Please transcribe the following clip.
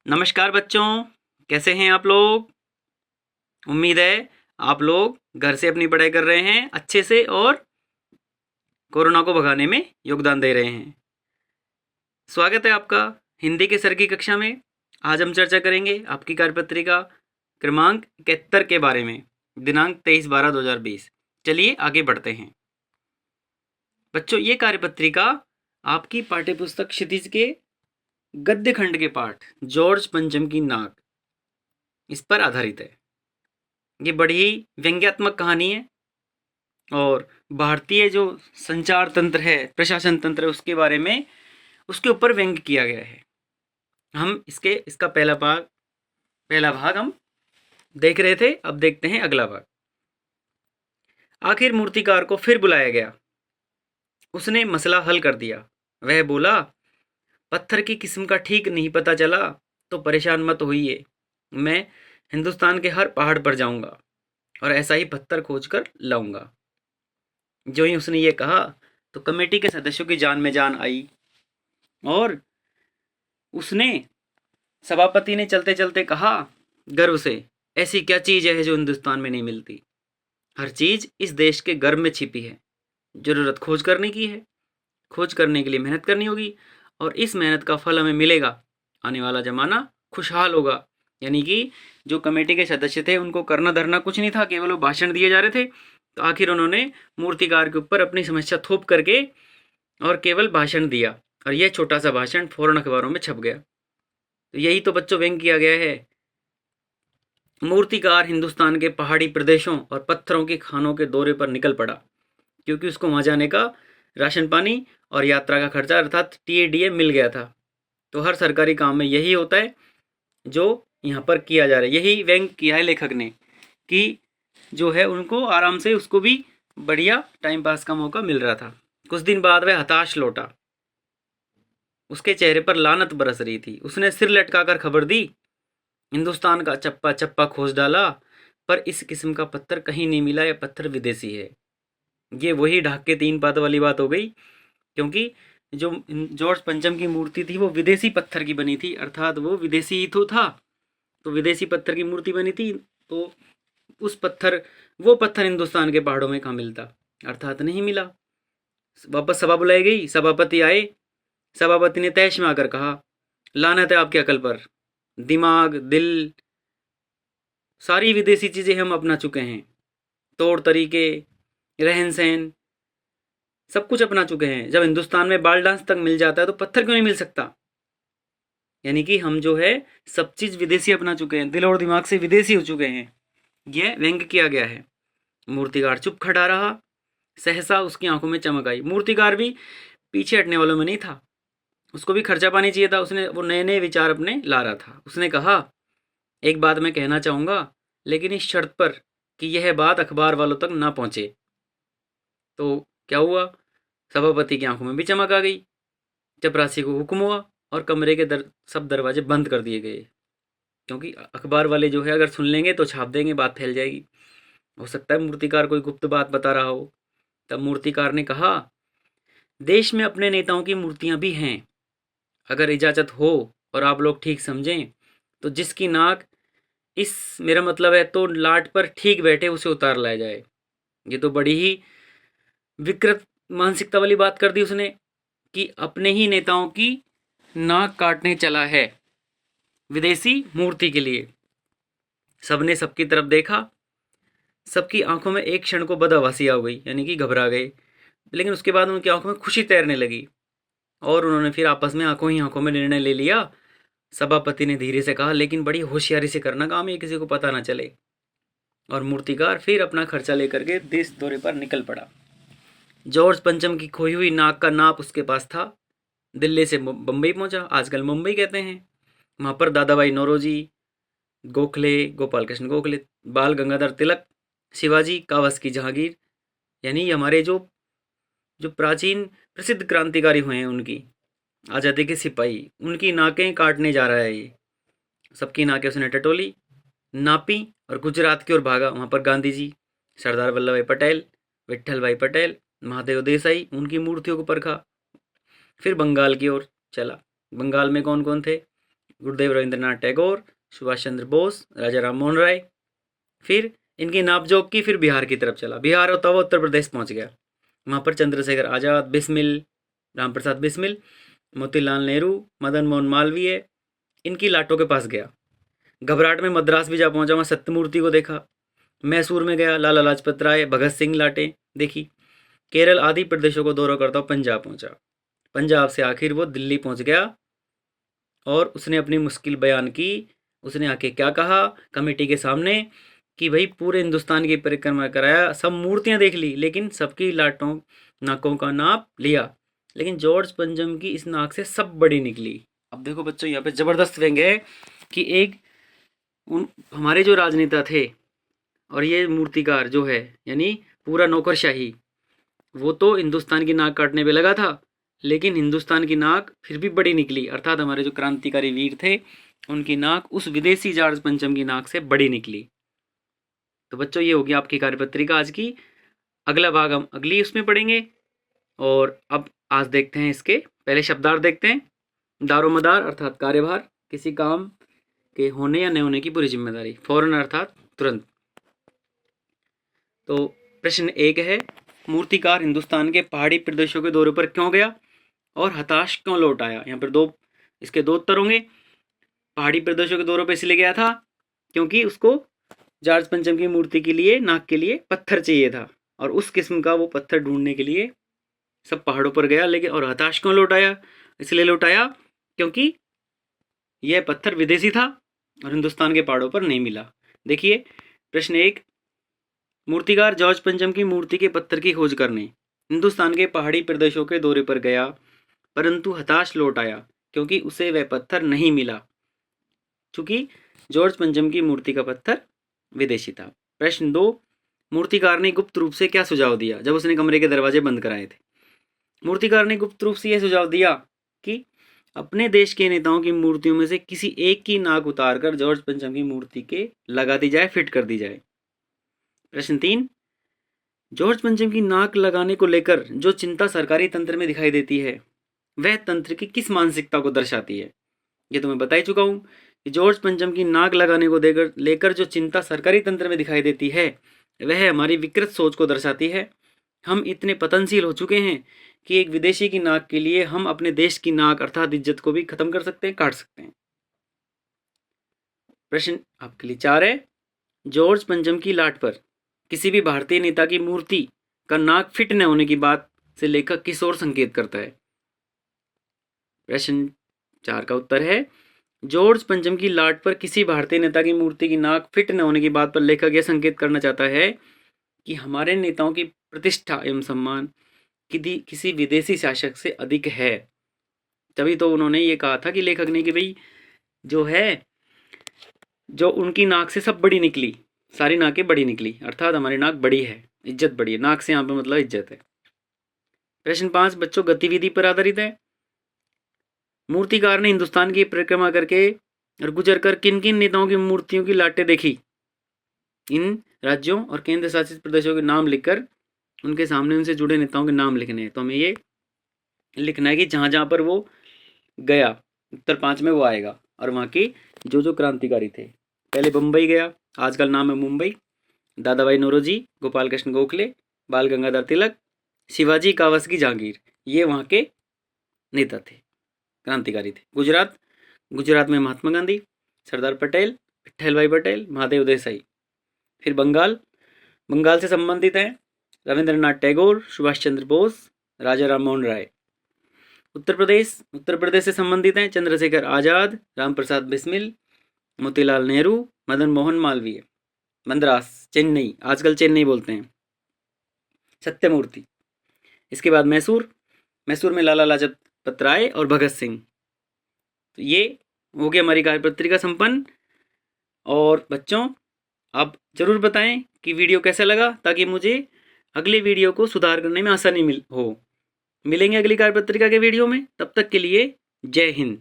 नमस्कार बच्चों, कैसे हैं आप लोग। उम्मीद है आप लोग घर से अपनी पढ़ाई कर रहे हैं अच्छे से और कोरोना को भगाने में योगदान दे रहे हैं। स्वागत है आपका हिंदी के सर की कक्षा में। आज हम चर्चा करेंगे आपकी कार्यपत्रिका क्रमांक 71 के बारे में, दिनांक 23/12/2020। चलिए आगे बढ़ते हैं। बच्चों, ये कार्यपत्रिका आपकी पाठ्यपुस्तक क्षितिज के गद्य खंड के पाठ जॉर्ज पंचम की नाक, इस पर आधारित है। ये बड़ी ही व्यंग्यात्मक कहानी है और भारतीय जो संचार तंत्र है, प्रशासन तंत्र है, उसके बारे में, उसके ऊपर व्यंग्य किया गया है। हम इसका पहला भाग हम देख रहे थे। अब देखते हैं अगला भाग। आखिर मूर्तिकार को फिर बुलाया गया। उसने मसला हल कर दिया। वह बोला, पत्थर की किस्म का ठीक नहीं पता चला तो परेशान मत होइए, मैं हिंदुस्तान के हर पहाड़ पर जाऊंगा और ऐसा ही पत्थर खोज कर लाऊंगा। जो ही उसने ये कहा तो कमेटी के सदस्यों की जान में जान आई और उसने सभापति ने चलते चलते कहा गर्व से, ऐसी क्या चीज है जो हिंदुस्तान में नहीं मिलती। हर चीज इस देश के गर्भ में छिपी है। जरूरत खोज करने की है। खोज करने के लिए मेहनत करनी होगी और इस मेहनत का फल हमें मिलेगा। आने वाला जमाना खुशहाल होगा। यानी कि जो कमेटी के सदस्य थे उनको करना धरना कुछ नहीं था, केवल वो भाषण दिए जा रहे थे। तो आखिर उन्होंने मूर्तिकार के ऊपर अपनी समस्या थोप करके और केवल भाषण दिया और यह छोटा सा भाषण फौरन अखबारों में छप गया। तो यही तो बच्चों व्यंग किया गया है। मूर्तिकार हिंदुस्तान के पहाड़ी प्रदेशों और पत्थरों की खानों के दौरे पर निकल पड़ा, क्योंकि उसको वहां जाने का राशन पानी और यात्रा का खर्चा अर्थात TADA मिल गया था। तो हर सरकारी काम में यही होता है जो यहाँ पर किया जा रहा है। यही व्यंग किया है लेखक ने कि जो है उनको आराम से, उसको भी बढ़िया टाइम पास का मौका मिल रहा था। कुछ दिन बाद वह हताश लौटा। उसके चेहरे पर लानत बरस रही थी। उसने सिर लटकाकर खबर दी, हिंदुस्तान का चप्पा चप्पा खोज डाला पर इस किस्म का पत्थर कहीं नहीं मिला। यह पत्थर विदेशी है। ये वही ढाक के तीन पात वाली बात हो गई, क्योंकि जो जॉर्ज पंचम की मूर्ति थी वो विदेशी पत्थर की बनी थी, अर्थात वो विदेशी ही तो था। तो विदेशी पत्थर की मूर्ति बनी थी, तो वो पत्थर हिंदुस्तान के पहाड़ों में कहाँ मिलता, अर्थात नहीं मिला। वापस सभा बुलाई गई। सभापति आए। सभापति ने तैश में आकर कहा, लानत है आपकी अकल पर। दिमाग, दिल, सारी विदेशी चीजें हम अपना चुके हैं। तौर तरीके, रहन सहन, सब कुछ अपना चुके हैं। जब हिंदुस्तान में बाल डांस तक मिल जाता है तो पत्थर क्यों नहीं मिल सकता। यानी कि हम जो है सब चीज विदेशी अपना चुके हैं, दिल और दिमाग से विदेशी हो चुके हैं। यह व्यंग किया गया है। मूर्तिकार चुप खड़ा रहा। सहसा उसकी आंखों में चमक आई। मूर्तिकार भी पीछे हटने वालों में नहीं था। उसको भी खर्चा पानी चाहिए था। उसने वो नए नए विचार अपने ला रहा था। उसने कहा, एक बात मैं कहना चाहूंगा, लेकिन इस शर्त पर कि यह बात अखबार वालों तक ना पहुंचे। तो क्या हुआ, सभापति की आंखों में भी चमक आ गई। चपरासी को हुक्म हुआ और कमरे के सब दरवाजे बंद कर दिए गए, क्योंकि अखबार वाले जो है अगर सुन लेंगे तो छाप देंगे, बात फैल जाएगी। हो सकता है मूर्तिकार कोई गुप्त बात बता रहा हो। तब मूर्तिकार ने कहा, देश में अपने नेताओं की मूर्तियां भी हैं। अगर इजाजत हो और आप लोग ठीक समझें तो जिसकी नाक इस मेरा मतलब है तो लाट पर ठीक बैठे उसे उतार लाया जाए। ये तो बड़ी ही विकृत मानसिकता वाली बात कर दी उसने कि अपने ही नेताओं की नाक काटने चला है विदेशी मूर्ति के लिए। सबने सबकी तरफ देखा। सबकी आंखों में एक क्षण को बदहवासी आ गई, यानी कि घबरा गए। लेकिन उसके बाद उनकी आंखों में खुशी तैरने लगी और उन्होंने फिर आपस में आंखों ही आंखों में निर्णय ले लिया। सभापति ने धीरे से कहा, लेकिन बड़ी होशियारी से करना काम, ये किसी को पता ना चले। और मूर्तिकार फिर अपना खर्चा लेकर के देश दौरे पर निकल पड़ा। जॉर्ज पंचम की खोई हुई नाक का नाप उसके पास था। दिल्ली से बम्बई पहुंचा, आजकल मुंबई कहते हैं। वहां पर दादा भाई नौरोजी, गोखले, गोपाल कृष्ण गोखले, बाल गंगाधर तिलक, शिवाजी, कावस की जहांगीर, यानी हमारे जो जो प्राचीन प्रसिद्ध क्रांतिकारी हुए हैं, उनकी आज़ादी के सिपाही, उनकी नाकें काटने जा रहा है ये। सबकी नाकें उसने टटोली, नापी और गुजरात की ओर भागा। वहाँ पर गांधी जी, सरदार वल्लभ भाई पटेल, विट्ठल भाई पटेल, महादेव देसाई, उनकी मूर्तियों को परखा। फिर बंगाल की ओर चला। बंगाल में कौन कौन थे, गुरुदेव रविंद्रनाथ टैगोर, सुभाष चंद्र बोस, राजा राम मोहन राय। फिर इनकी नापजोक की, फिर बिहार की तरफ चला। बिहार होता हुआ उत्तर प्रदेश पहुंच गया। वहाँ पर चंद्रशेखर आज़ाद, बिस्मिल, राम प्रसाद बिस्मिल, मोतीलाल नेहरू, मदन मोहन मालवीय, इनकी लाटों के पास गया। घबराहट में मद्रास भी जा पहुंचा, वहाँ सत्यमूर्ति को देखा। मैसूर में गया, लाला लाजपत राय, भगत सिंह लाटें देखी। केरल आदि प्रदेशों को दौरा करता हुआ पंजाब पहुंचा। पंजाब से आखिर वो दिल्ली पहुंच गया और उसने अपनी मुश्किल बयान की। उसने आके क्या कहा कमेटी के सामने कि भाई पूरे हिंदुस्तान की परिक्रमा कराया, सब मूर्तियां देख ली, लेकिन सबकी लाटों नाकों का नाप लिया, लेकिन जॉर्ज पंचम की इस नाक से सब बड़ी निकली। अब देखो बच्चों, यहाँ पे जबरदस्त व्यंग्य है कि एक हमारे जो राजनेता थे और ये मूर्तिकार जो है, यानी पूरा नौकरशाही, वो तो हिंदुस्तान की नाक काटने पे लगा था, लेकिन हिंदुस्तान की नाक फिर भी बड़ी निकली। अर्थात हमारे जो क्रांतिकारी वीर थे उनकी नाक उस विदेशी जॉर्ज पंचम की नाक से बड़ी निकली। तो बच्चों, ये होगी आपकी कार्यपत्रिका आज की। अगला भाग हम अगली उसमें पढ़ेंगे। और अब आज देखते हैं इसके पहले शब्दार्थ देखते हैं। दारोमदार अर्थात कार्यभार, किसी काम के होने या न होने की पूरी जिम्मेदारी। फौरन अर्थात तुरंत। तो प्रश्न 1 है, मूर्तिकार हिंदुस्तान के पहाड़ी प्रदेशों के दौरे पर क्यों गया और हताश क्यों लौट आया? यहाँ पर इसके दो उत्तर होंगे। पहाड़ी प्रदेशों के दौरे पर इसलिए गया था क्योंकि उसको जॉर्ज पंचम की मूर्ति के लिए, नाक के लिए पत्थर चाहिए था, और उस किस्म का वो पत्थर ढूंढने के लिए सब पहाड़ों पर गया। लेकिन और हताश क्यों लौट आया? इसलिए लौट आया क्योंकि यह पत्थर विदेशी था और हिंदुस्तान के पहाड़ों पर नहीं मिला। देखिए प्रश्न 1, मूर्तिकार जॉर्ज पंचम की मूर्ति के पत्थर की खोज करने हिंदुस्तान के पहाड़ी प्रदेशों के दौरे पर गया, परंतु हताश लौट आया क्योंकि उसे वह पत्थर नहीं मिला, चूंकि जॉर्ज पंचम की मूर्ति का पत्थर विदेशी था। प्रश्न 2, मूर्तिकार ने गुप्त रूप से क्या सुझाव दिया जब उसने कमरे के दरवाजे बंद कराए थे? मूर्तिकार ने गुप्त रूप से यह सुझाव दिया कि अपने देश के नेताओं की मूर्तियों में से किसी एक की नाक उतारकर जॉर्ज पंचम की मूर्ति के लगा दी जाए, फिट कर दी जाए। प्रश्न 3, जॉर्ज पंचम की नाक लगाने को लेकर जो चिंता सरकारी तंत्र में दिखाई देती है, वह तंत्र की किस मानसिकता को दर्शाती है? ये तो मैं बता ही चुका हूं कि जॉर्ज पंचम की नाक लगाने को लेकर जो चिंता सरकारी तंत्र में दिखाई देती है, वह हमारी विकृत सोच को दर्शाती है। हम इतने पतनशील हो चुके हैं कि एक विदेशी की नाक के लिए हम अपने देश की नाक अर्थात इज्जत को भी खत्म कर सकते हैं, काट सकते हैं। प्रश्न आपके लिए 4 है, जॉर्ज पंचम की लाट पर किसी भी भारतीय नेता की मूर्ति का नाक फिट न होने की बात से लेखक किस ओर संकेत करता है? प्रश्न 4 का उत्तर है, जॉर्ज पंचम की लाट पर किसी भारतीय नेता की मूर्ति की नाक फिट न होने की बात पर लेखक यह संकेत करना चाहता है कि हमारे नेताओं की प्रतिष्ठा एवं सम्मान किसी विदेशी शासक से अधिक है। तभी तो उन्होंने ये कहा था कि लेखक ने कि भाई जो है, जो उनकी नाक से सब बड़ी निकली, सारी नाकें बड़ी निकली, अर्थात हमारी नाक बड़ी है, इज्जत बड़ी है। नाक से यहाँ पे मतलब इज्जत है। प्रश्न 5 बच्चों गतिविधि पर आधारित है। मूर्तिकार ने हिंदुस्तान की परिक्रमा करके और गुजर कर किन किन नेताओं की मूर्तियों की लाटें देखी? इन राज्यों और केंद्र शासित प्रदेशों के नाम लिखकर उनके सामने उनसे जुड़े नेताओं के नाम लिखने हैं। तो हमें ये लिखना है कि जहाँ जहाँ पर वो गया, उत्तर 5 में वो आएगा, और वहाँ की जो क्रांतिकारी थे। पहले बम्बई गया, आजकल नाम है मुंबई। दादा भाई नौरोजी, गोपाल कृष्ण गोखले, बाल गंगाधर तिलक, शिवाजी कावस्की जहांगीर, ये वहाँ के नेता थे, क्रांतिकारी थे। गुजरात में महात्मा गांधी, सरदार पटेल, विट्ठल भाई पटेल, महादेव देसाई। फिर बंगाल से संबंधित हैं रविंद्रनाथ टैगोर, सुभाष चंद्र बोस, राजा राम मोहन राय। उत्तर प्रदेश से संबंधित हैं चंद्रशेखर आजाद, राम प्रसाद बिस्मिल, मोतीलाल नेहरू, मदन मोहन मालवीय। मद्रास, चेन्नई, आजकल चेन्नई बोलते हैं, सत्यमूर्ति। इसके बाद मैसूर में लाला लाजपत राय और भगत सिंह। तो ये हो गया हमारी कार्यपत्रिका संपन्न। और बच्चों आप जरूर बताएं कि वीडियो कैसा लगा, ताकि मुझे अगले वीडियो को सुधार करने में आसानी मिलेंगे अगली कार्यपत्रिका के वीडियो में। तब तक के लिए जय हिंद।